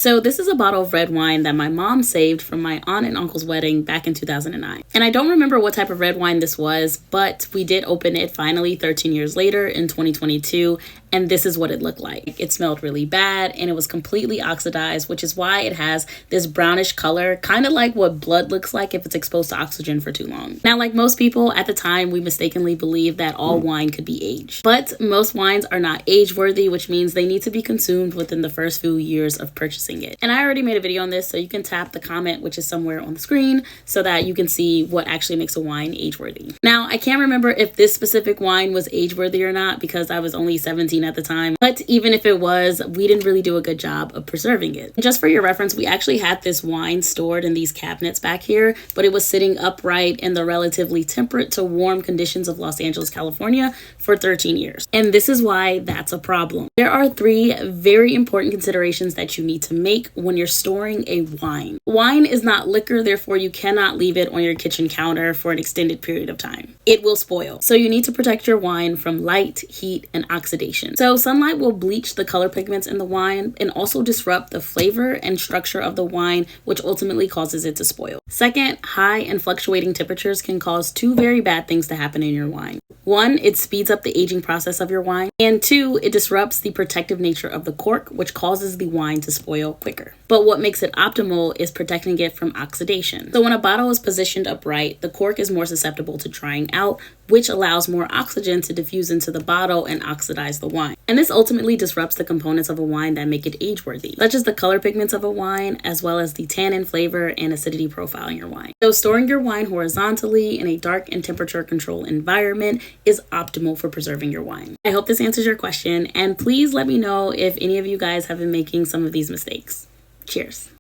So this is a bottle of red wine that my mom saved from my aunt and uncle's wedding back in 2009. And I don't remember what type of red wine this was, but we did open it finally 13 years later in 2022. And this is what it looked like. It smelled really bad and it was completely oxidized, which is why it has this brownish color, kind of like what blood looks like if it's exposed to oxygen for too long. Now, like most people at the time, we mistakenly believed that all wine could be aged. But most wines are not age worthy, which means they need to be consumed within the first few years of purchasing it. And I already made a video on this, so you can tap the comment, which is somewhere on the screen, so that you can see what actually makes a wine age worthy. Now, I can't remember if this specific wine was age worthy or not because I was only 17 at the time, but even if it was, we didn't really do a good job of preserving it. Just for your reference, we actually had this wine stored in these cabinets back here, but it was sitting upright in the relatively temperate to warm conditions of Los Angeles, California for 13 years. And this is why that's a problem. There are 3 very important considerations that you need to make when you're storing a wine. Wine is not liquor, therefore you cannot leave it on your kitchen counter for an extended period of time. It will spoil. So you need to protect your wine from light, heat, and oxidation. So sunlight will bleach the color pigments in the wine and also disrupt the flavor and structure of the wine, which ultimately causes it to spoil. Second, high and fluctuating temperatures can cause 2 very bad things to happen in your wine. 1, it speeds up the aging process of your wine. And 2, it disrupts the protective nature of the cork, which causes the wine to spoil quicker. But what makes it optimal is protecting it from oxidation. So when a bottle is positioned upright, the cork is more susceptible to drying out, which allows more oxygen to diffuse into the bottle and oxidize the wine. And this ultimately disrupts the components of a wine that make it age-worthy, such as the color pigments of a wine, as well as the tannin, flavor, and acidity profile in your wine. So storing your wine horizontally in a dark and temperature-controlled environment is optimal for preserving your wine. I hope this answers your question, and please let me know if any of you guys have been making some of these mistakes. Cheers.